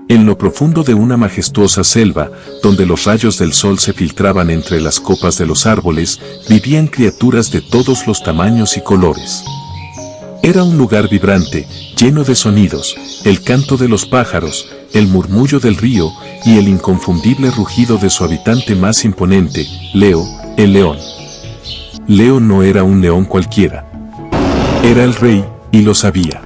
En lo profundo de una majestuosa selva, donde los rayos del sol se filtraban entre las copas de los árboles, vivían criaturas de todos los tamaños y colores. Era un lugar vibrante, lleno de sonidos, el canto de los pájaros, el murmullo del río y el inconfundible rugido de su habitante más imponente, Leo, el león. Leo no era un león cualquiera. Era el rey, y lo sabía.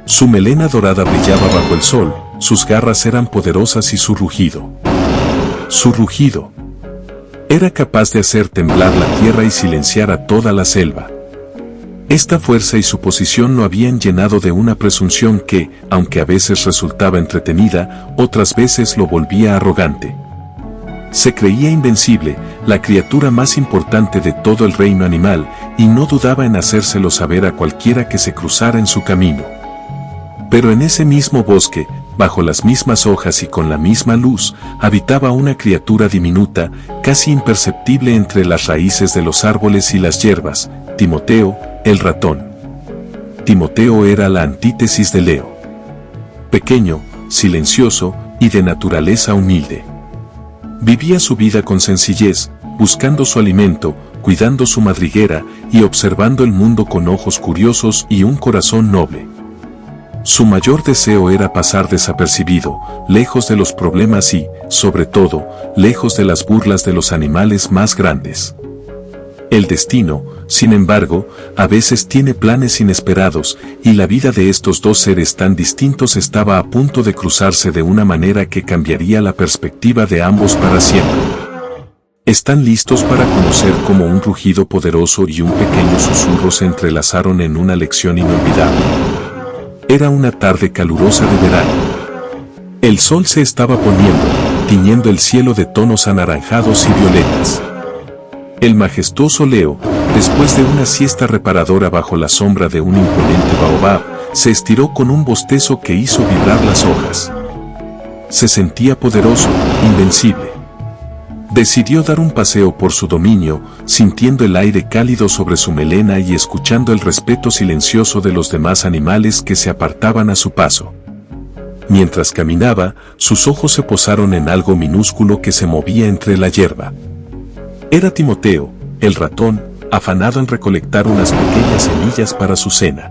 Su melena dorada brillaba bajo el sol, sus garras eran poderosas y su rugido. Su rugido era capaz de hacer temblar la tierra y silenciar a toda la selva. Esta fuerza y su posición lo habían llenado de una presunción que, aunque a veces resultaba entretenida, otras veces lo volvía arrogante. Se creía invencible, la criatura más importante de todo el reino animal, y no dudaba en hacérselo saber a cualquiera que se cruzara en su camino. Pero en ese mismo bosque, bajo las mismas hojas y con la misma luz, habitaba una criatura diminuta, casi imperceptible entre las raíces de los árboles y las hierbas, Timoteo, el ratón. Timoteo era la antítesis de Leo. Pequeño, silencioso y de naturaleza humilde. Vivía su vida con sencillez, buscando su alimento, cuidando su madriguera y observando el mundo con ojos curiosos y un corazón noble. Su mayor deseo era pasar desapercibido, lejos de los problemas y, sobre todo, lejos de las burlas de los animales más grandes. El destino, sin embargo, a veces tiene planes inesperados, y la vida de estos dos seres tan distintos estaba a punto de cruzarse de una manera que cambiaría la perspectiva de ambos para siempre. ¿Están listos para conocer cómo un rugido poderoso y un pequeño susurro se entrelazaron en una lección inolvidable? Era una tarde calurosa de verano. El sol se estaba poniendo, tiñendo el cielo de tonos anaranjados y violetas. El majestuoso Leo, después de una siesta reparadora bajo la sombra de un imponente baobab, se estiró con un bostezo que hizo vibrar las hojas. Se sentía poderoso, invencible. Decidió dar un paseo por su dominio, sintiendo el aire cálido sobre su melena y escuchando el respeto silencioso de los demás animales que se apartaban a su paso. Mientras caminaba, sus ojos se posaron en algo minúsculo que se movía entre la hierba. Era Timoteo, el ratón, afanado en recolectar unas pequeñas semillas para su cena.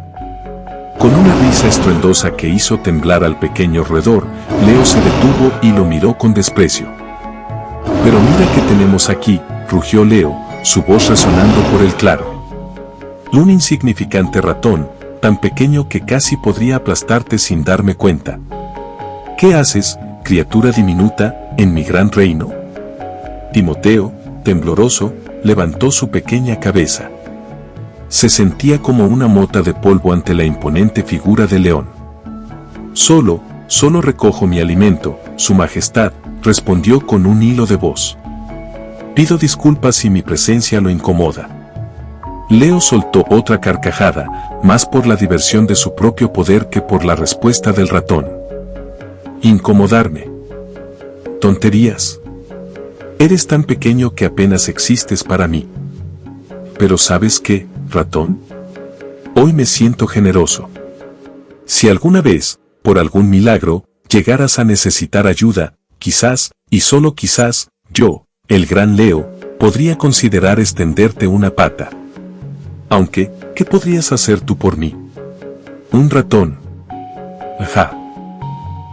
Con una risa estruendosa que hizo temblar al pequeño roedor, Leo se detuvo y lo miró con desprecio. «Pero mira qué tenemos aquí», rugió Leo, su voz resonando por el claro. «Un insignificante ratón, tan pequeño que casi podría aplastarte sin darme cuenta. ¿Qué haces, criatura diminuta, en mi gran reino?» Timoteo, tembloroso, levantó su pequeña cabeza. Se sentía como una mota de polvo ante la imponente figura del león. Solo recojo mi alimento, Su Majestad», respondió con un hilo de voz. «Pido disculpas si mi presencia lo incomoda». Leo soltó otra carcajada, más por la diversión de su propio poder que por la respuesta del ratón. «¿Incomodarme? Tonterías. Eres tan pequeño que apenas existes para mí. Pero ¿sabes qué, ratón? Hoy me siento generoso. Si alguna vez, por algún milagro, llegaras a necesitar ayuda, quizás, y solo quizás, yo, el gran Leo, podría considerar extenderte una pata. Aunque, ¿qué podrías hacer tú por mí? Un ratón». Ajá.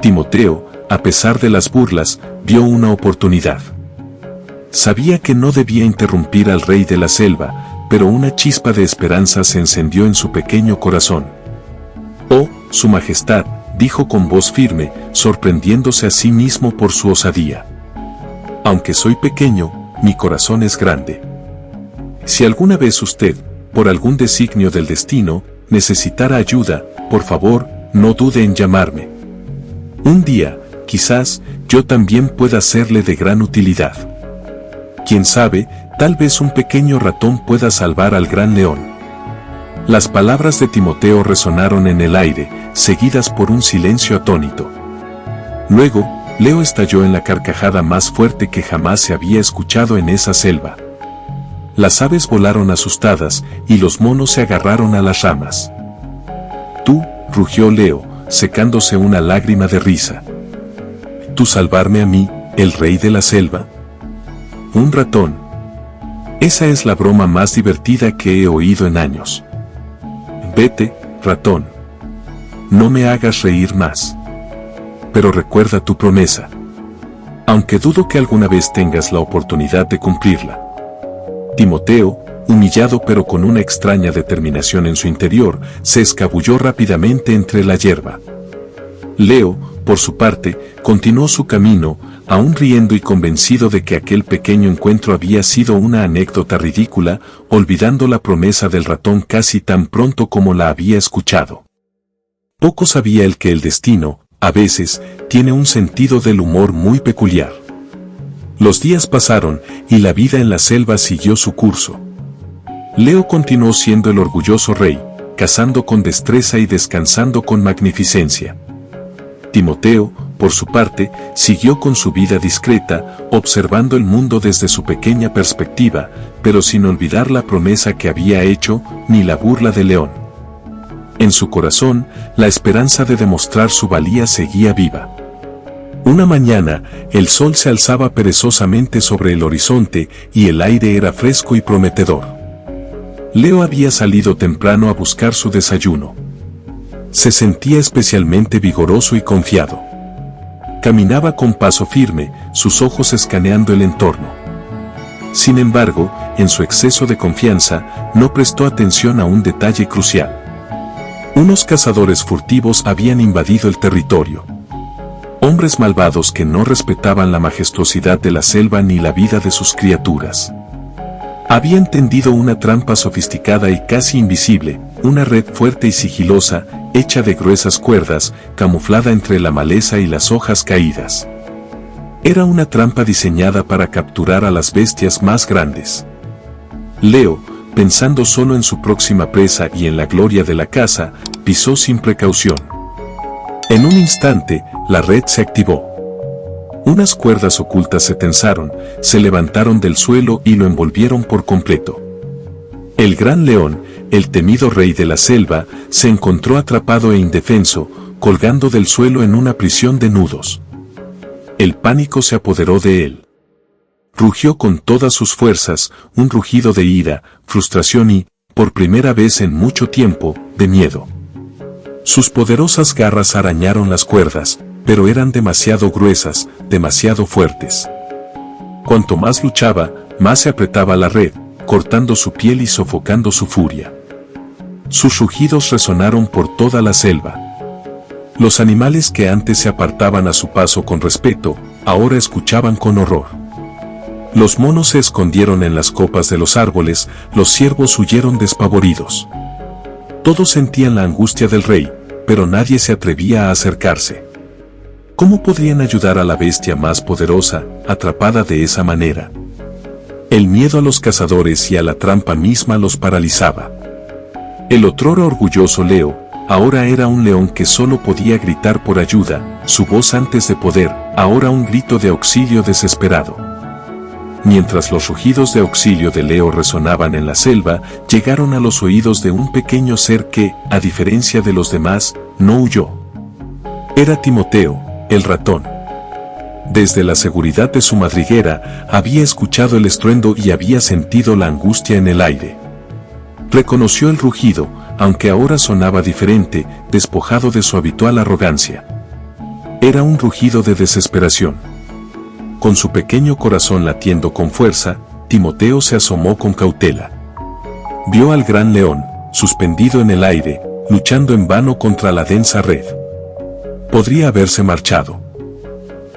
Timoteo, a pesar de las burlas, vio una oportunidad. Sabía que no debía interrumpir al rey de la selva, pero una chispa de esperanza se encendió en su pequeño corazón. «Oh, Su Majestad», dijo con voz firme, sorprendiéndose a sí mismo por su osadía. «Aunque soy pequeño, mi corazón es grande. Si alguna vez usted, por algún designio del destino, necesitara ayuda, por favor, no dude en llamarme. Un día, quizás, yo también pueda serle de gran utilidad. Quién sabe, tal vez un pequeño ratón pueda salvar al gran león». Las palabras de Timoteo resonaron en el aire, seguidas por un silencio atónito. Luego, Leo estalló en la carcajada más fuerte que jamás se había escuchado en esa selva. Las aves volaron asustadas, y los monos se agarraron a las ramas. «Tú», rugió Leo, secándose una lágrima de risa. ¿Tú salvarme a mí, el rey de la selva? Un ratón. Esa es la broma más divertida que he oído en años. Vete, ratón. No me hagas reír más. Pero recuerda tu promesa. Aunque dudo que alguna vez tengas la oportunidad de cumplirla. Timoteo, humillado pero con una extraña determinación en su interior, se escabulló rápidamente entre la hierba. Leo, por su parte, continuó su camino, aún riendo y convencido de que aquel pequeño encuentro había sido una anécdota ridícula, olvidando la promesa del ratón casi tan pronto como la había escuchado. Poco sabía él que el destino, a veces, tiene un sentido del humor muy peculiar. Los días pasaron, y la vida en la selva siguió su curso. Leo continuó siendo el orgulloso rey, cazando con destreza y descansando con magnificencia. Timoteo, por su parte, siguió con su vida discreta, observando el mundo desde su pequeña perspectiva, pero sin olvidar la promesa que había hecho, ni la burla de León. En su corazón, la esperanza de demostrar su valía seguía viva. Una mañana, el sol se alzaba perezosamente sobre el horizonte y el aire era fresco y prometedor. Leo había salido temprano a buscar su desayuno. Se sentía especialmente vigoroso y confiado. Caminaba con paso firme, sus ojos escaneando el entorno. Sin embargo, en su exceso de confianza, no prestó atención a un detalle crucial. Unos cazadores furtivos habían invadido el territorio. Hombres malvados que no respetaban la majestuosidad de la selva ni la vida de sus criaturas. Habían tendido una trampa sofisticada y casi invisible, una red fuerte y sigilosa, hecha de gruesas cuerdas, camuflada entre la maleza y las hojas caídas. Era una trampa diseñada para capturar a las bestias más grandes. Leo, pensando solo en su próxima presa y en la gloria de la caza, pisó sin precaución. En un instante, la red se activó. Unas cuerdas ocultas se tensaron, se levantaron del suelo y lo envolvieron por completo. El gran león, el temido rey de la selva, se encontró atrapado e indefenso, colgando del suelo en una prisión de nudos. El pánico se apoderó de él. Rugió con todas sus fuerzas, un rugido de ira, frustración y, por primera vez en mucho tiempo, de miedo. Sus poderosas garras arañaron las cuerdas, pero eran demasiado gruesas, demasiado fuertes. Cuanto más luchaba, más se apretaba la red, cortando su piel y sofocando su furia. Sus rugidos resonaron por toda la selva. Los animales que antes se apartaban a su paso con respeto, ahora escuchaban con horror. Los monos se escondieron en las copas de los árboles, los ciervos huyeron despavoridos. Todos sentían la angustia del rey, pero nadie se atrevía a acercarse. ¿Cómo podrían ayudar a la bestia más poderosa, atrapada de esa manera? El miedo a los cazadores y a la trampa misma los paralizaba. El otrora orgulloso Leo, ahora era un león que solo podía gritar por ayuda, su voz antes de poder, ahora un grito de auxilio desesperado. Mientras los rugidos de auxilio de Leo resonaban en la selva, llegaron a los oídos de un pequeño ser que, a diferencia de los demás, no huyó. Era Timoteo, el ratón. Desde la seguridad de su madriguera, había escuchado el estruendo y había sentido la angustia en el aire. Reconoció el rugido, aunque ahora sonaba diferente, despojado de su habitual arrogancia. Era un rugido de desesperación. Con su pequeño corazón latiendo con fuerza, Timoteo se asomó con cautela. Vio al gran león, suspendido en el aire, luchando en vano contra la densa red. Podría haberse marchado.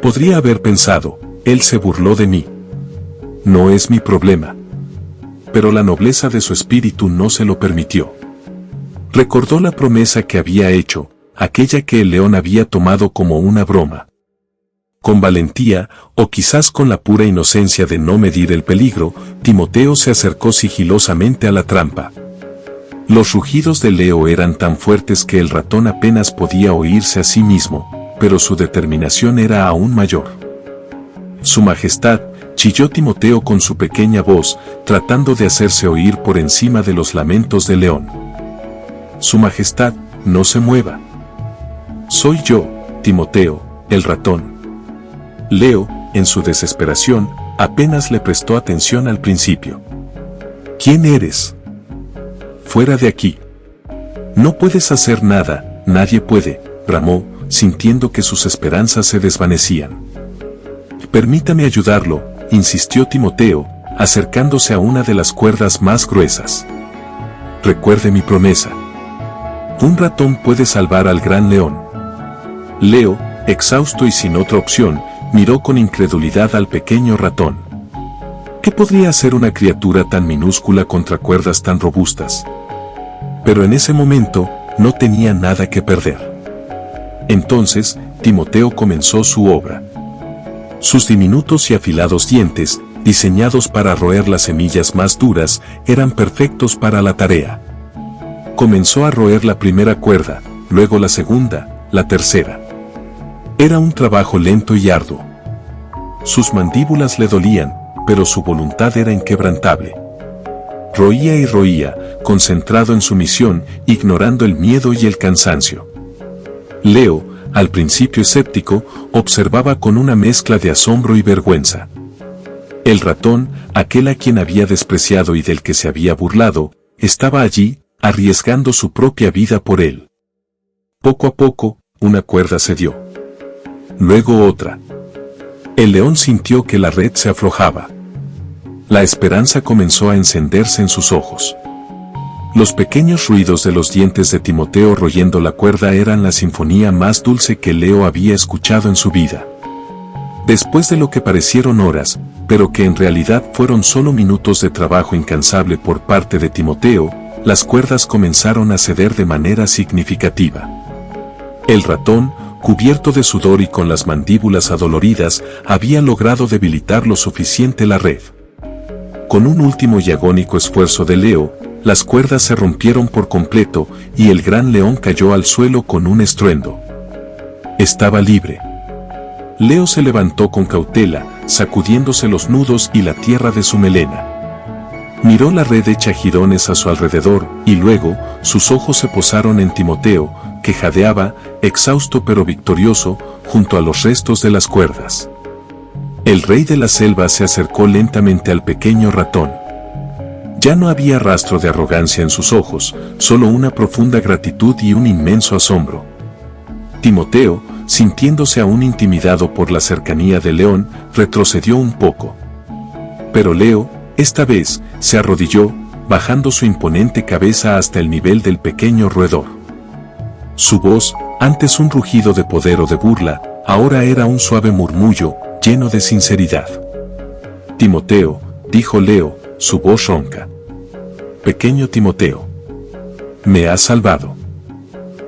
Podría haber pensado, él se burló de mí. No es mi problema. Pero la nobleza de su espíritu no se lo permitió. Recordó la promesa que había hecho, aquella que el león había tomado como una broma. Con valentía, o quizás con la pura inocencia de no medir el peligro, Timoteo se acercó sigilosamente a la trampa. Los rugidos de Leo eran tan fuertes que el ratón apenas podía oírse a sí mismo, pero su determinación era aún mayor. Su Majestad, chilló Timoteo con su pequeña voz, tratando de hacerse oír por encima de los lamentos del león. Su Majestad, no se mueva. Soy yo, Timoteo, el ratón. Leo, en su desesperación, apenas le prestó atención al principio. ¿Quién eres? Fuera de aquí. No puedes hacer nada, nadie puede, bramó, sintiendo que sus esperanzas se desvanecían. Permítame ayudarlo, insistió Timoteo, acercándose a una de las cuerdas más gruesas. Recuerde mi promesa. Un ratón puede salvar al gran león. Leo, exhausto y sin otra opción, miró con incredulidad al pequeño ratón. ¿Qué podría hacer una criatura tan minúscula contra cuerdas tan robustas? Pero en ese momento, no tenía nada que perder. Entonces, Timoteo comenzó su obra. Sus diminutos y afilados dientes, diseñados para roer las semillas más duras, eran perfectos para la tarea. Comenzó a roer la primera cuerda, luego la segunda, la tercera. Era un trabajo lento y arduo. Sus mandíbulas le dolían, pero su voluntad era inquebrantable. Roía y roía, concentrado en su misión, ignorando el miedo y el cansancio. Leo, al principio escéptico, observaba con una mezcla de asombro y vergüenza. El ratón, aquel a quien había despreciado y del que se había burlado, estaba allí, arriesgando su propia vida por él. Poco a poco, una cuerda cedió. Luego otra. El león sintió que la red se aflojaba. La esperanza comenzó a encenderse en sus ojos. Los pequeños ruidos de los dientes de Timoteo royendo la cuerda eran la sinfonía más dulce que Leo había escuchado en su vida. Después de lo que parecieron horas, pero que en realidad fueron solo minutos de trabajo incansable por parte de Timoteo, las cuerdas comenzaron a ceder de manera significativa. El ratón, cubierto de sudor y con las mandíbulas adoloridas, había logrado debilitar lo suficiente la red. Con un último y agónico esfuerzo de Leo, las cuerdas se rompieron por completo y el gran león cayó al suelo con un estruendo. Estaba libre. Leo se levantó con cautela, sacudiéndose los nudos y la tierra de su melena. Miró la red hecha jirones a su alrededor y luego sus ojos se posaron en Timoteo, que jadeaba, exhausto pero victorioso, junto a los restos de las cuerdas. El rey de la selva se acercó lentamente al pequeño ratón. Ya no había rastro de arrogancia en sus ojos, solo una profunda gratitud y un inmenso asombro. Timoteo, sintiéndose aún intimidado por la cercanía del león, retrocedió un poco. Pero Leo, esta vez, se arrodilló, bajando su imponente cabeza hasta el nivel del pequeño roedor. Su voz, antes un rugido de poder o de burla, ahora era un suave murmullo, lleno de sinceridad. Timoteo, dijo Leo, su voz ronca. Pequeño Timoteo. Me has salvado.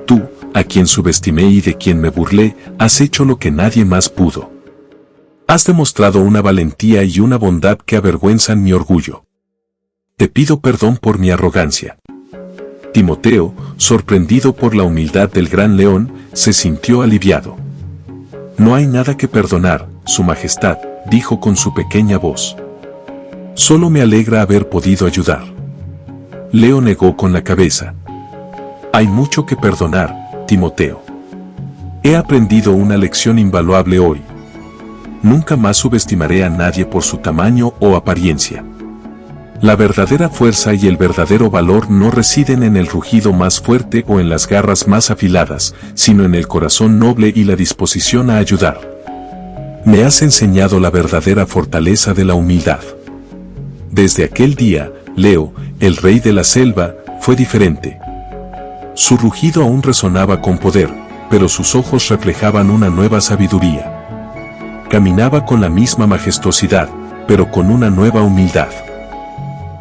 Tú, a quien subestimé y de quien me burlé, has hecho lo que nadie más pudo. Has demostrado una valentía y una bondad que avergüenzan mi orgullo. Te pido perdón por mi arrogancia. Timoteo, sorprendido por la humildad del gran león, se sintió aliviado. No hay nada que perdonar, Su Majestad, dijo con su pequeña voz. Solo me alegra haber podido ayudar. Leo negó con la cabeza. Hay mucho que perdonar, Timoteo. He aprendido una lección invaluable hoy. Nunca más subestimaré a nadie por su tamaño o apariencia. La verdadera fuerza y el verdadero valor no residen en el rugido más fuerte o en las garras más afiladas, sino en el corazón noble y la disposición a ayudar. Me has enseñado la verdadera fortaleza de la humildad. Desde aquel día, Leo, el rey de la selva, fue diferente. Su rugido aún resonaba con poder, pero sus ojos reflejaban una nueva sabiduría. Caminaba con la misma majestuosidad, pero con una nueva humildad.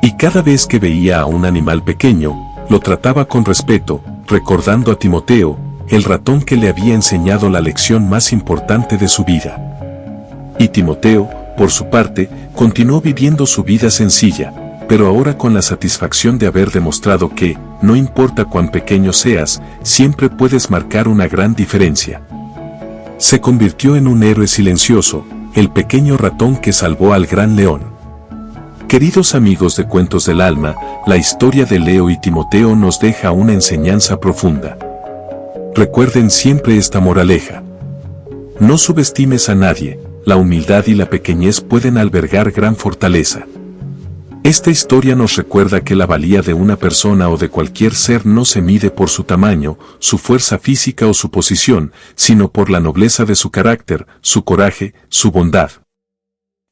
Y cada vez que veía a un animal pequeño, lo trataba con respeto, recordando a Timoteo, el ratón que le había enseñado la lección más importante de su vida. Y Timoteo, por su parte, continuó viviendo su vida sencilla, pero ahora con la satisfacción de haber demostrado que, no importa cuán pequeño seas, siempre puedes marcar una gran diferencia. Se convirtió en un héroe silencioso, el pequeño ratón que salvó al gran león. Queridos amigos de Cuentos del Alma, la historia de Leo y Timoteo nos deja una enseñanza profunda. Recuerden siempre esta moraleja. No subestimes a nadie, la humildad y la pequeñez pueden albergar gran fortaleza. Esta historia nos recuerda que la valía de una persona o de cualquier ser no se mide por su tamaño, su fuerza física o su posición, sino por la nobleza de su carácter, su coraje, su bondad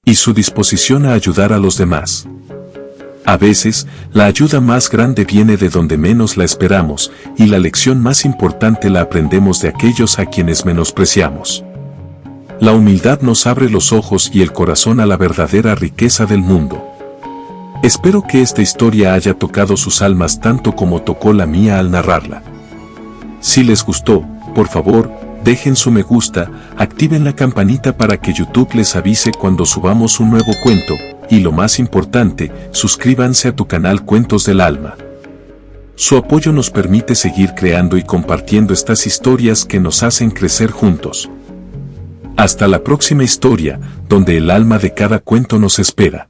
y su disposición a ayudar a los demás. A veces, la ayuda más grande viene de donde menos la esperamos, y la lección más importante la aprendemos de aquellos a quienes menospreciamos. La humildad nos abre los ojos y el corazón a la verdadera riqueza del mundo. Espero que esta historia haya tocado sus almas tanto como tocó la mía al narrarla. Si les gustó, por favor, dejen su me gusta, activen la campanita para que YouTube les avise cuando subamos un nuevo cuento, y lo más importante, suscríbanse a tu canal Cuentos del Alma. Su apoyo nos permite seguir creando y compartiendo estas historias que nos hacen crecer juntos. Hasta la próxima historia, donde el alma de cada cuento nos espera.